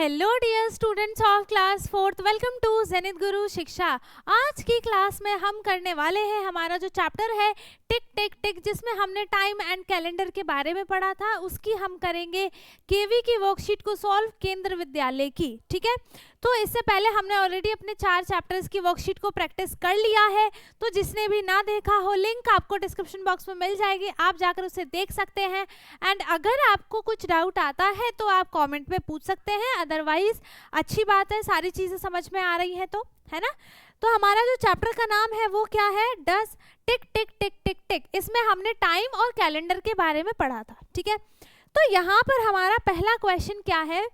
Hello dear students of class 4th, welcome to Zenith Guru Shiksha. आज की class में हम करने वाले हैं हमारा जो चैप्टर है टिक टिक टिक, जिसमें हमने टाइम एंड कैलेंडर के बारे में पढ़ा था, उसकी हम करेंगे केवी की वर्कशीट को सॉल्व केंद्र विद्यालय की। ठीक है, तो इससे पहले हमने ऑलरेडी अपने 4 चैप्टर्स की वर्कशीट को प्रैक्टिस कर लिया है, तो जिसने भी ना देखा हो लिंक आपको डिस्क्रिप्शन बॉक्स में मिल जाएगी, आप जाकर उसे देख सकते हैं। एंड अगर आपको कुछ डाउट आता है तो आप कमेंट में पूछ सकते हैं, अदरवाइज अच्छी बात है, सारी चीजें समझ में आ रही हैं तो, है ना। तो हमारा जो चैप्टर का नाम है वो क्या है, डज टिक टिक टिक टिक टिक। इसमें हमने टाइम और कैलेंडर के बारे में पढ़ा था। ठीक है, तो यहाँ पर हमारा पहला क्वेश्चन क्या है,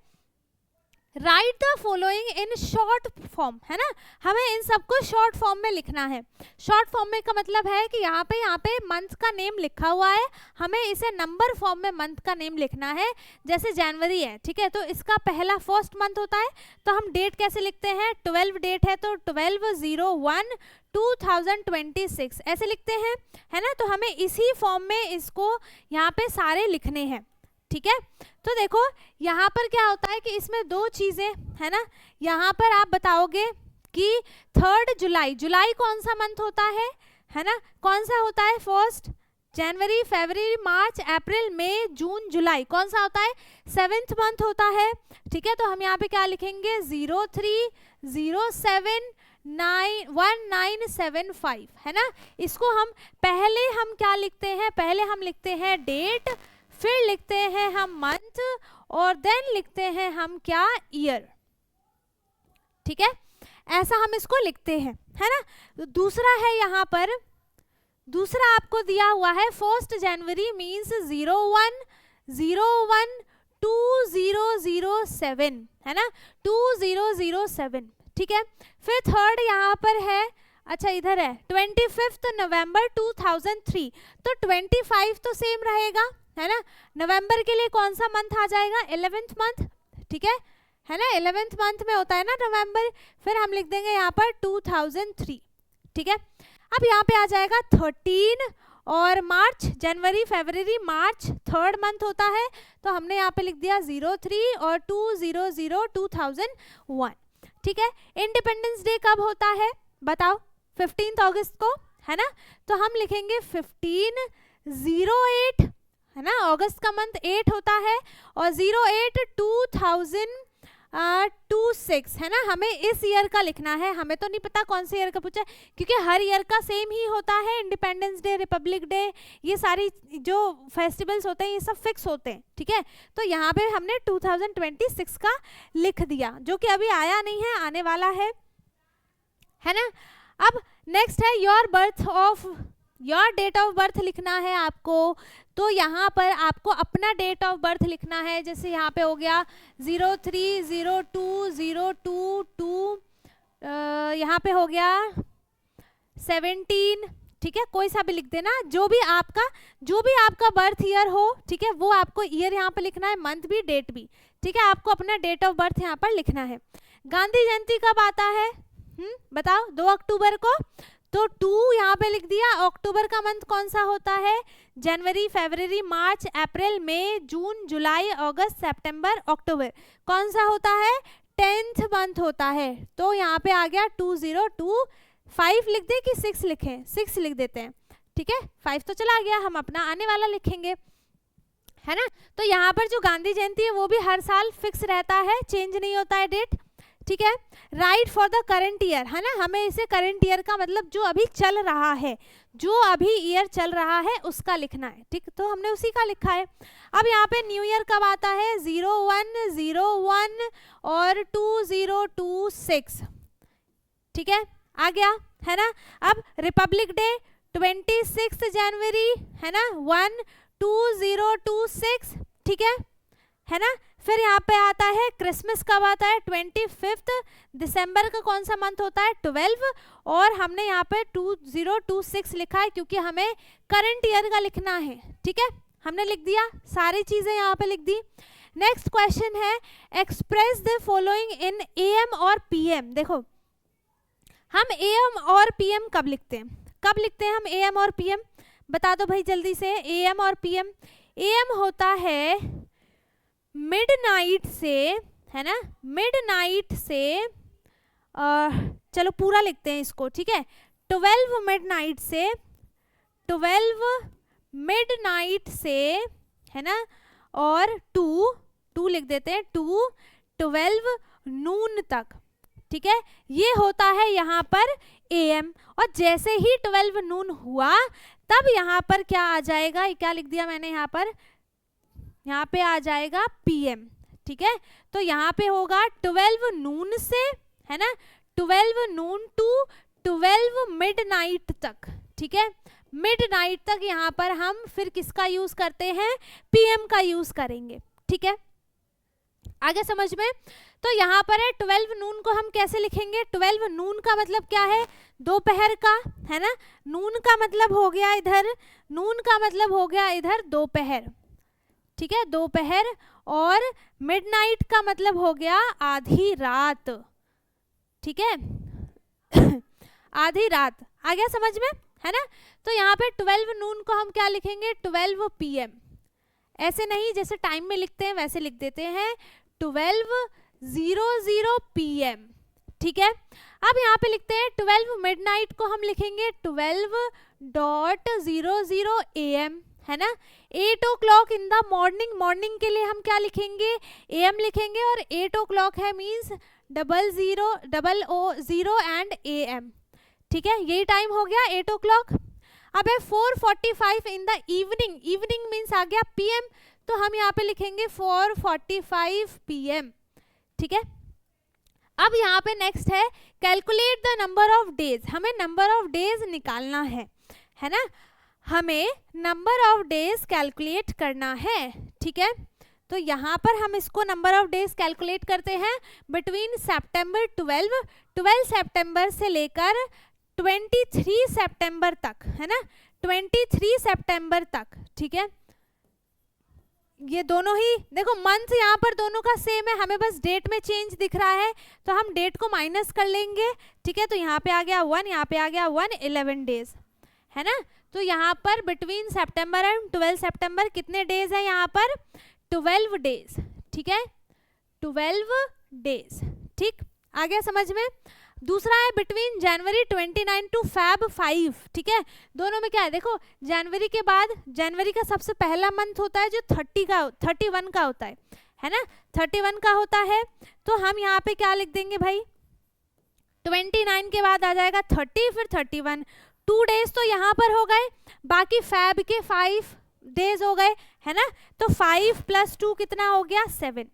right the following in short form, है ना। हमें इन सबको शॉर्ट फॉर्म में लिखना है। शॉर्ट फॉर्म में का मतलब है कि यहाँ पे मंथ का नेम लिखा हुआ है, हमें इसे नंबर फॉर्म में मंथ का नेम लिखना है। जैसे जनवरी है, ठीक है, तो इसका पहला फर्स्ट मंथ होता है, तो हम डेट कैसे लिखते हैं, 12 डेट है तो 12/01/2026 ऐसे लिखते हैं, है ना। तो हमें इसी फॉर्म में इसको यहाँ पे सारे लिखने हैं। ठीक है, तो देखो यहाँ पर क्या होता है कि इसमें दो चीजें, है ना। यहाँ पर आप बताओगे कि 3 जुलाई, जुलाई कौन सा मंथ होता है ना, कौन सा होता है, फर्स्ट जनवरी, फरवरी, मार्च, अप्रैल, मई, जून, जुलाई कौन सा होता है, 7th मंथ होता है। ठीक है, तो हम यहाँ पे क्या लिखेंगे, 03071975, है ना। इसको हम पहले क्या लिखते हैं, पहले हम लिखते हैं डेट, फिर लिखते हैं हम मंथ, और देन लिखते हैं हम क्या, ईयर। ठीक है, ऐसा हम इसको लिखते हैं, है ना। तो दूसरा है यहाँ पर, दूसरा आपको दिया हुआ है 1 जनवरी मीन्स 01/01/2007, है ना, 2007। ठीक है, फिर थर्ड यहाँ पर है, अच्छा इधर है 25 नवंबर 2003, तो 25 तो सेम रहेगा, है ना। नवंबर के लिए कौन सा मंथ आ जाएगा, 11th मंथ। ठीक है ना, 11th मंथ में होता है ना नवंबर, फिर हम लिख देंगे यहाँ पर 2003। ठीक है, अब यहाँ पे आ जाएगा 13 और मार्च, जनवरी, फरवरी, मार्च 3rd मंथ होता है, तो हमने यहाँ पे लिख दिया 03 और 2/00/2001। ठीक है, इंडिपेंडेंस डे कब होता है बताओ, 15 अगस्त को, है ना। तो हम लिखेंगे 15/08, है ना, अगस्त का मंथ 8 होता है, और 08/2026, है ना। हमें इस ईयर का लिखना है, हमें तो नहीं पता कौन से ईयर का पूछा है, क्योंकि हर ईयर का सेम ही होता है। इंडिपेंडेंस डे, रिपब्लिक डे, ये सारी जो फेस्टिवल्स होते हैं ये सब फिक्स होते हैं। ठीक है, तो यहाँ पे हमने 2026 का लिख दिया, जो कि अभी आया नहीं है, आने वाला है ना। अब नेक्स्ट है योर डेट ऑफ बर्थ लिखना है आपको, तो यहाँ पर आपको अपना डेट ऑफ बर्थ लिखना है। जैसे यहाँ पे हो गया 03/02/022, यहाँ पे हो गया 17। ठीक है, कोई सा भी लिख देना, जो भी आपका बर्थ ईयर हो, ठीक है, वो आपको ईयर यहाँ पे लिखना है, मंथ भी, डेट भी। ठीक है, आपको अपना डेट ऑफ बर्थ यहाँ पर लिखना है। गांधी जयंती कब आता है, बताओ, 2 अक्टूबर को, तो 2 यहाँ पे लिख दिया। अक्टूबर का मंथ कौन सा होता है, जनवरी, फरवरी, मार्च, अप्रैल, मई, जून, जुलाई, अगस्त, सितंबर, अक्टूबर कौन सा होता है, 10th मंथ होता है, तो यहाँ पे आ गया 2025 लिख दे कि 6 लिखें, 6 लिख देते हैं। ठीक है, 5 तो चला गया, हम अपना आने वाला लिखेंगे, है ना। तो यहाँ पर जो गांधी जयंती है वो भी हर साल फिक्स रहता है, चेंज नहीं होता है डेट। ठीक है, right for the current year, है ना, हमें इसे करंट ईयर का मतलब जो अभी चल रहा है, जो अभी ईयर चल रहा है उसका लिखना है। ठीक, तो हमने उसी का लिखा है। अब यहाँ पे न्यू ईयर कब आता है, 01/01 और 2026। ठीक है, आ गया, है ना। अब रिपब्लिक डे 26 जनवरी, है ना, 1/2026। ठीक है ना। फिर यहाँ पे आता है क्रिसमस कब आता है, 25 दिसंबर का कौन सा मंथ होता है, 12, और हमने यहाँ पे 2026 लिखा है क्योंकि हमें करंट ईयर का लिखना है। ठीक है, हमने लिख दिया, सारी चीजें यहाँ पे लिख दी। नेक्स्ट क्वेश्चन है, express the following in AM और PM। देखो हम AM और PM कब लिखते हैं, हम AM और PM, बता दो भाई जल्दी से। AM और PM, AM होता है मिडनाइट से है ना, मिडनाइट से चलो पूरा लिखते हैं इसको, ठीक है, 12 मिडनाइट से, 12 मिडनाइट से, है ना, और 2 लिख देते हैं, 12 नून तक, ठीक है, ये होता है यहाँ पर AM। और जैसे ही 12 नून हुआ तब यहाँ पर क्या आ जाएगा, क्या लिख दिया मैंने यहाँ पर, यहाँ पे आ जाएगा PM, ठीक है। तो यहाँ पे होगा 12 नून से, है ना, 12 नून टू 12 मिडनाइट तक, ठीक है, मिडनाइट तक यहाँ पर हम फिर किसका यूज करते हैं, PM का यूज करेंगे, ठीक है, आगे समझ में। तो यहाँ पर है 12 नून को हम कैसे लिखेंगे, 12 नून का मतलब क्या है, दोपहर का, है ना, नून का मतलब हो गया इधर, नून का मतलब हो गया इधर दोपहर, ठीक है, दोपहर, और मिडनाइट का मतलब हो गया आधी रात, ठीक है आधी रात, आ गया समझ में, है ना। तो यहाँ पे 12 नून को हम क्या लिखेंगे, 12 PM, ऐसे नहीं जैसे टाइम में लिखते हैं वैसे लिख देते हैं, 12:00 PM, ठीक है। अब यहाँ पे लिखते हैं 12 मिडनाइट को हम लिखेंगे 12:00 AM, है ना, 8 o'clock in the morning, morning के लिए हम क्या लिखेंगे, AM लिखेंगे, और 8 o'clock है मीन्स 00 एंड AM, ठीक है, यही टाइम हो गया 8 o'clock। अब है 4:45 in the evening, evening means आ गया PM, तो हम यहाँ पे लिखेंगे 4:45 PM, ठीक है। अब यहाँ पे नेक्स्ट है calculate the number of days, हमें नंबर ऑफ डेज निकालना है ना, हमें नंबर ऑफ डेज कैलकुलेट करना है, ठीक है। तो यहाँ पर हम इसको नंबर ऑफ डेज कैलकुलेट करते हैं बिटवीन सितंबर 12 सितंबर से लेकर 23 सितंबर तक, है ना, 23 सितंबर तक, ठीक है। ये दोनों ही देखो मंथ यहाँ पर दोनों का सेम है, हमें बस डेट में चेंज दिख रहा है, तो हम डेट को माइनस कर लेंगे, ठीक है। तो यहाँ पे आ गया 1, यहाँ पे आ गया 1, 11 डेज, है ना। तो यहाँ पर बिटवीन सितंबर एंड 12 सितंबर कितने डेज है, यहाँ पर 12 डेज, ठीक है, 12 डेज, ठीक, आ गया समझ में। दूसरा है बिटवीन जनवरी 29 टू Feb 5, ठीक है, दोनों में क्या है, देखो जनवरी के बाद जनवरी का सबसे पहला मंथ होता है जो 31 का होता है ना, 31 का होता है, तो हम यहाँ पे क्या लिख देंगे भाई, 29 के बाद आ जाएगा 30, फिर 31, 2 डेज तो यहाँ पर हो गए, बाकी Feb के 5 डेज हो गए, है ना। तो 5 + 2 कितना हो गया, 7,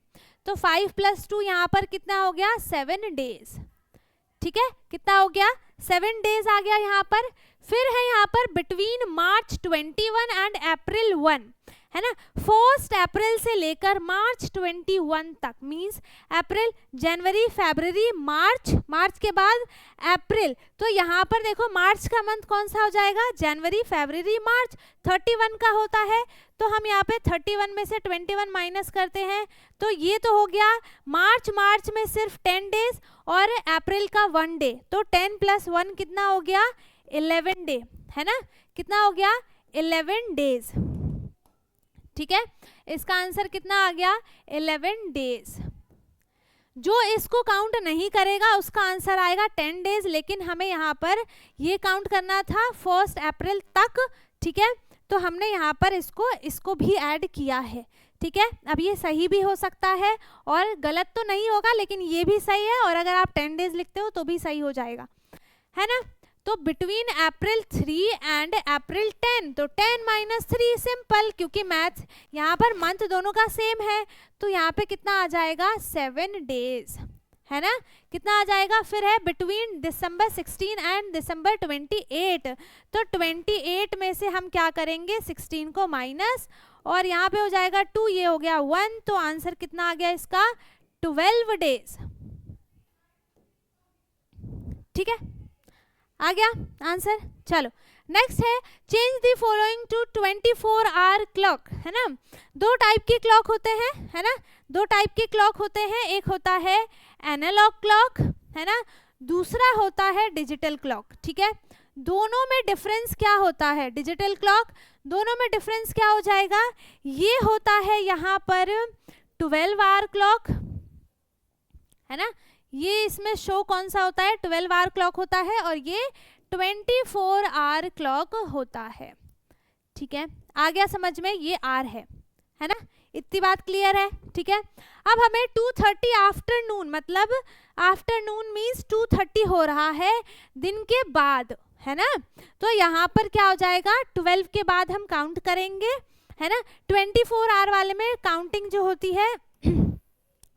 तो 5 + 2 यहाँ पर कितना हो गया, 7 डेज, ठीक है, कितना हो गया, 7 डेज आ गया यहाँ पर। फिर है यहाँ पर बिटवीन मार्च 21 एंड अप्रैल 1, है ना, 1 अप्रैल से लेकर मार्च 21 तक, मींस अप्रैल, जनवरी, फरवरी, मार्च के बाद अप्रैल, तो यहाँ पर देखो मार्च का मंथ कौन सा हो जाएगा, जनवरी, फरवरी, मार्च, 31 का होता है, तो हम यहाँ पे 31 में से 21 माइनस करते हैं, तो ये तो हो गया मार्च में सिर्फ 10 डेज और अप्रैल का 1 डे, तो 10 + 1 कितना हो गया, 11 डे, है ना, कितना हो गया, 11 डेज, ठीक है। इसका आंसर कितना आ गया, 11 डेज। जो इसको काउंट नहीं करेगा उसका आंसर आएगा 10 डेज, लेकिन हमें यहाँ पर ये काउंट करना था 1 अप्रैल तक, ठीक है, तो हमने यहाँ पर इसको भी ऐड किया है, ठीक है। अब ये सही भी हो सकता है और गलत तो नहीं होगा, लेकिन ये भी सही है, और अगर आप 10 डेज लिखते हो तो भी सही हो जाएगा, है ना। तो बिटवीन अप्रैल 3 एंड अप्रैल 10, तो 10 - 3 सिंपल, क्योंकि मैथ यहाँ पर मंथ दोनों का सेम है, तो यहाँ पे कितना आ जाएगा, 7 डेज, है ना, कितना आ जाएगा। फिर है बिटवीन दिसंबर 16 एंड दिसंबर 28, तो 28 में से हम क्या करेंगे, 16 को माइनस, और यहाँ पे हो जाएगा 2, ये हो गया 1, तो आंसर कितना आ गया इसका, 12 डेज, ठीक है, आ गया आंसर। चलो नेक्स्ट है change the following to 24 hour clock, है ना। 2 टाइप के क्लॉक होते हैं, है ना, 2 टाइप के क्लॉक होते हैं, एक होता है एनालॉग क्लॉक, है ना, दूसरा होता है डिजिटल क्लॉक, ठीक है। दोनों में डिफरेंस क्या होता है, डिजिटल क्लॉक, दोनों में डिफरेंस क्या हो जाएगा, ये होता है यहाँ पर 12 आवर क्लॉक, है ना। ये इसमें शो कौन सा होता है, 12 आवर क्लॉक होता है और ये 24 आवर क्लॉक होता है। ठीक है, आ गया समझ में, ये आर है ना, इतनी बात क्लियर है। ठीक है, अब हमें 2:30 आफ्टरनून, मतलब आफ्टरनून मीन्स 2:30 हो रहा है दिन के बाद, है ना। तो यहाँ पर क्या हो जाएगा, 12 के बाद हम काउंट करेंगे, है ना। 24 आवर वाले में काउंटिंग जो होती है,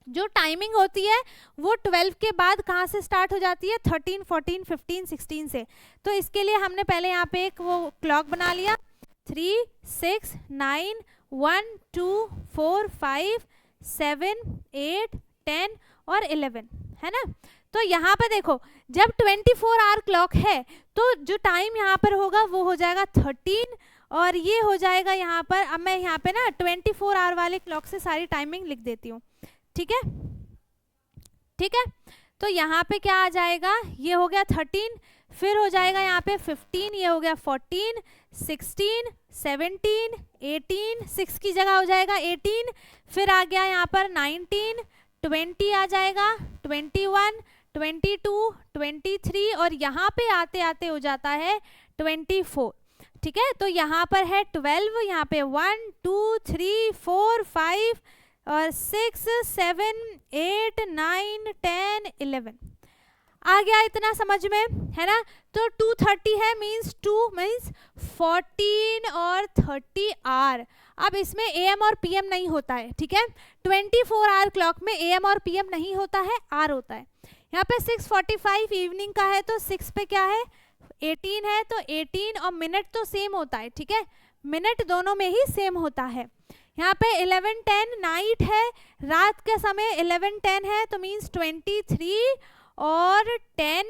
जो टाइमिंग होती है वो 12 के बाद कहाँ से स्टार्ट हो जाती है, 13, 14, 15, 16 से। तो इसके लिए हमने पहले यहाँ पे एक वो क्लॉक बना लिया, 3, 6, 9, 1, 2, 4, 5, 7, 8, 10 और 11, है ना। तो यहाँ पर देखो, जब 24 आवर क्लॉक है तो जो टाइम यहाँ पर होगा वो हो जाएगा 13 और ये हो जाएगा यहाँ पर, अब मैं यहाँ पे ना 24 आवर वाले क्लॉक से सारी टाइमिंग लिख देती हूँ। ठीक है, ठीक है, तो यहाँ पे क्या आ जाएगा, ये हो गया 13, फिर हो जाएगा यहाँ पे 15, ये हो गया 14, 16, 17, 18, 6 की जगह हो जाएगा 18, फिर आ गया यहाँ पर 19, 20 आ जाएगा, 21, 22, 23 और यहाँ पे आते आते हो जाता है 24। ठीक है, तो यहाँ पर है 12, यहाँ पे 1, 2, 3, 4, 5 और 6, 7, 8, 9, 10, 11 आ गया, इतना समझ में, है ना। तो 2:30 है मीन्स 2 मीन्स 14 और 30 आवर। अब इसमें AM और PM नहीं होता है, ठीक है। 24 आवर क्लॉक में AM और PM नहीं होता है, आर होता है। यहाँ पे 6:45 इवनिंग का है तो 6 पे क्या है, 18 है, तो 18 और मिनट तो सेम होता है, ठीक है, मिनट दोनों में ही सेम होता है। यहाँ पे 11:10 नाइट है, रात का समय 11:10 है तो मीन्स 23 और 10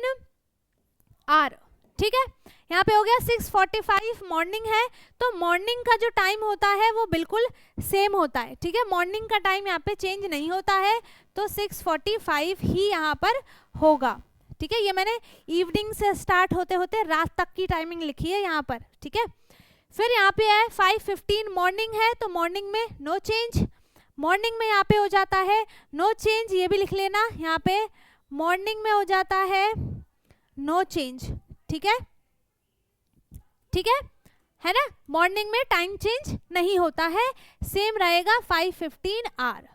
आवर। ठीक है, यहाँ पे हो गया 6:45 मॉर्निंग है, तो मॉर्निंग का जो टाइम होता है वो बिल्कुल सेम होता है, ठीक है, मॉर्निंग का टाइम यहाँ पे चेंज नहीं होता है, तो 6:45 ही यहाँ पर होगा। ठीक है, ये मैंने इवनिंग से स्टार्ट होते होते रात तक की टाइमिंग लिखी है यहाँ पर। ठीक है, फिर यहाँ पे है 5:15 मॉर्निंग है, तो मॉर्निंग में नो चेंज, मॉर्निंग में यहाँ पे हो जाता है नो चेंज, ये भी लिख लेना, यहाँ पे मॉर्निंग में हो जाता है नो चेंज। ठीक है, ठीक है ना, मॉर्निंग में टाइम चेंज नहीं होता है, सेम रहेगा 5:15 आवर।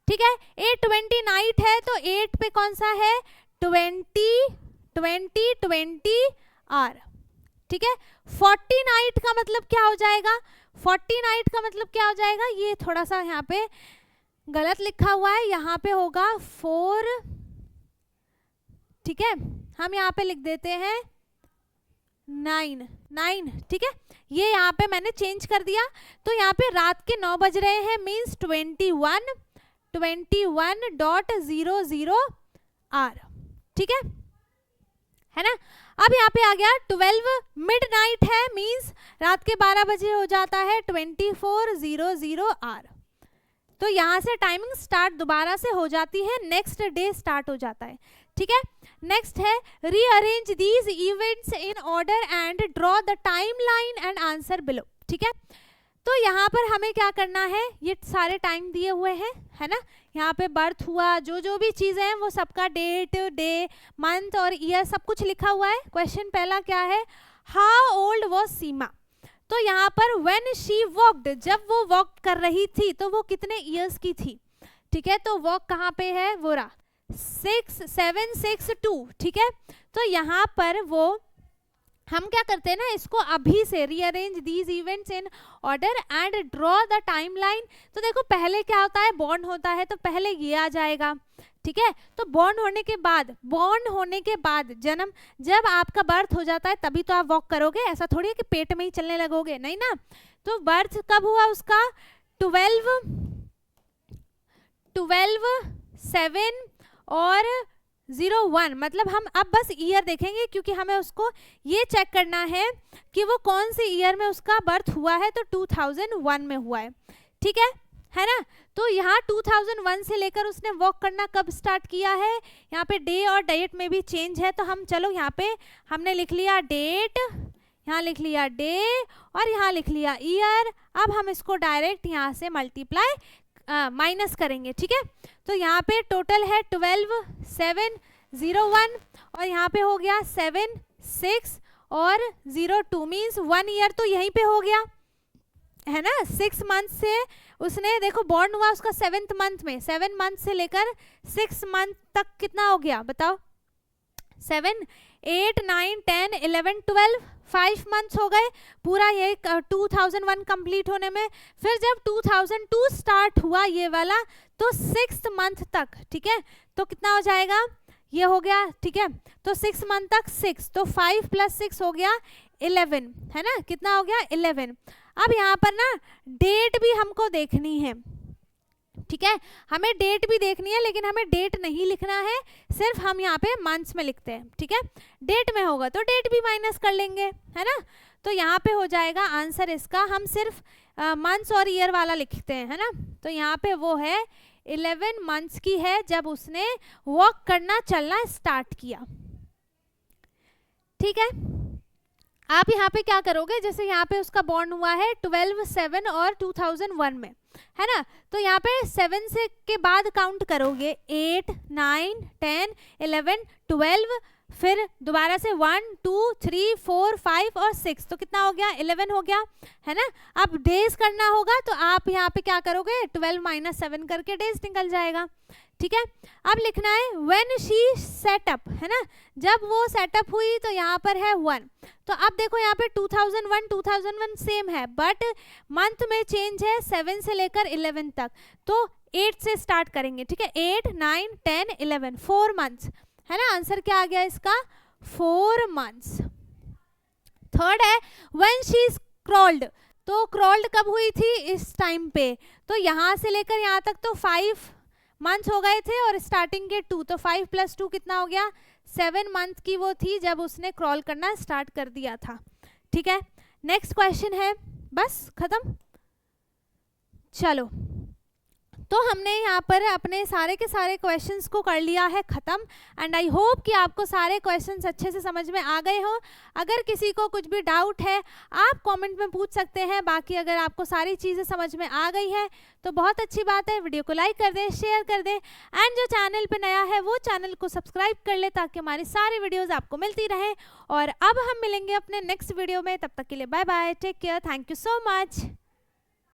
ठीक है, 8:20 नाइट है, तो 8 पे कौन सा है, 20 आवर। ठीक है, 40 नाइट का मतलब क्या हो जाएगा, 40 नाइट का मतलब क्या हो जाएगा, ये थोड़ा सा यहाँ पे गलत लिखा हुआ है, यहाँ पे होगा 4, ठीक है, हम यहाँ पे लिख देते हैं 9। ठीक है, ये यहाँ पे मैंने चेंज कर दिया, तो यहाँ पे रात के 9 बज रहे हैं मीन्स 21:00 आवर। ठीक है ना। अब यहाँ पे आ गया 12 मिडनाइट है मीन्स रात के 12 बजे हो जाता है 24:00 आवर। तो यहाँ से टाइमिंग स्टार्ट दोबारा से हो जाती है, नेक्स्ट डे स्टार्ट हो जाता है। ठीक है, नेक्स्ट है rearrange these events in order and draw the timeline and answer below. ठीक है, तो यहाँ पर हमें क्या करना है, ये सारे टाइम दिए हुए हैं, है ना, यहाँ पे बर्थ हुआ, जो भी चीज़ें हैं वो सबका डेट, डे, मंथ और ईयर सब कुछ लिखा हुआ है। क्वेश्चन पहला क्या है, हाउ ओल्ड वाज सीमा, तो यहाँ पर व्हेन शी वॉक्ड, जब वो वॉक कर रही थी तो वो कितने ईयर्स की थी। ठीक है, तो वॉक कहाँ पे है, वो रहा 6, 7, 6, 2। ठीक है, तो यहाँ पर वो हम क्या करते हैं ना, इसको अभी से rearrange these events in order and draw the timeline. तो देखो पहले क्या होता है, बॉर्न होता है तो पहले ये आ जाएगा। ठीक है, तो बॉर्न होने के बाद जन्म, जब आपका बर्थ हो जाता है तभी तो आप वॉक करोगे, ऐसा थोड़ी है कि पेट में ही चलने लगोगे, नहीं ना। तो बर्थ कब हुआ उसका, 12/7 और 01, मतलब हम अब बस ईयर देखेंगे क्योंकि हमें उसको ये चेक करना है कि वो कौन से ईयर में उसका बर्थ हुआ है, तो 2001 में हुआ है। ठीक है ना, तो यहाँ 2001 से लेकर उसने वॉक करना कब स्टार्ट किया है, यहाँ पे डे और डेट में भी चेंज है, तो हम चलो यहाँ पे हमने लिख लिया डेट, यहाँ लिख लिया डे और यहाँ लिख लिया ईयर। अब हम इसको डायरेक्ट यहाँ से मल्टीप्लाई माइनस करेंगे, ठीक है। तो यहाँ पे टोटल है 12 7 0 1 और यहाँ पे हो गया 7 6 और 0 2 मीन्स 1 ईयर तो यहीं पे हो गया है ना। 6 मंथ से उसने देखो बॉर्न हुआ उसका 7th मंथ में, 7 मंथ से लेकर 6 मंथ तक कितना हो गया बताओ, 7 8 9 10 11 12 5 मंथ्स हो गए पूरा ये 2001 कंप्लीट होने में। फिर जब 2002 स्टार्ट हुआ ये वाला तो 6th मंथ तक, ठीक है, तो कितना हो जाएगा ये हो गया, ठीक है। तो 6 मंथ तक 6 तो 5 + 6 हो गया 11 है ना, कितना हो गया 11। अब यहाँ पर ना डेट भी हमको देखनी है, ठीक है, हमें डेट भी देखनी है लेकिन हमें डेट नहीं लिखना है, सिर्फ हम यहाँ पे मंथ्स में लिखते हैं, ठीक है। डेट में होगा तो डेट भी माइनस कर लेंगे है ना। तो यहाँ पे हो जाएगा आंसर इसका, हम सिर्फ मंथ्स और ईयर वाला लिखते हैं है ना। तो यहाँ पे वो है 11 मंथ्स की है जब उसने वॉक करना चलना स्टार्ट किया, ठीक है। आप यहाँ पे क्या करोगे, जैसे यहाँ पे उसका बॉर्न हुआ है 12 7 और 2001 में है ना, तो यहाँ पे 7 से के बाद काउंट करोगे 8 9 10 11 12 फिर दोबारा से 1 2 3 4 5 और 6 तो कितना हो गया 11 हो गया है ना। अब डेज करना होगा तो आप यहाँ पे क्या करोगे 12 - 7 करके डेज निकल जाएगा, ठीक है। अब लिखना है व्हेन शी सेटअप है ना, जब वो सेटअप हुई तो यहाँ पर है 1। तो अब देखो यहाँ पे 2001 सेम है बट मंथ में चेंज है 7 से लेकर 11 तक, तो 8 से स्टार्ट करेंगे, ठीक है। 8 9 10 11 4 मंथ्स है ना। आंसर क्या आ गया इसका 4 मंथ्स। थर्ड है व्हेन शी क्रोल्ड, तो क्रोल्ड कब हुई थी इस टाइम पे, तो यहाँ से लेकर यहाँ तक तो 5 मंथ्स हो गए थे और स्टार्टिंग के 2 तो 5 + 2 कितना हो गया 7 मंथ की वो थी जब उसने क्रॉल करना स्टार्ट कर दिया था, ठीक है। नेक्स्ट क्वेश्चन है, बस खत्म। चलो तो हमने यहाँ पर अपने सारे के सारे क्वेश्चंस को कर लिया है ख़त्म एंड आई होप कि आपको सारे क्वेश्चंस अच्छे से समझ में आ गए हों। अगर किसी को कुछ भी डाउट है आप कमेंट में पूछ सकते हैं, बाकी अगर आपको सारी चीज़ें समझ में आ गई है तो बहुत अच्छी बात है। वीडियो को लाइक कर दें, शेयर कर दें एंड जो चैनल पर नया है वो चैनल को सब्सक्राइब कर ले ताकि हमारी सारी वीडियोज़ आपको मिलती रहें। और अब हम मिलेंगे अपने नेक्स्ट वीडियो में, तब तक के लिए bye bye, take care, thank you so much.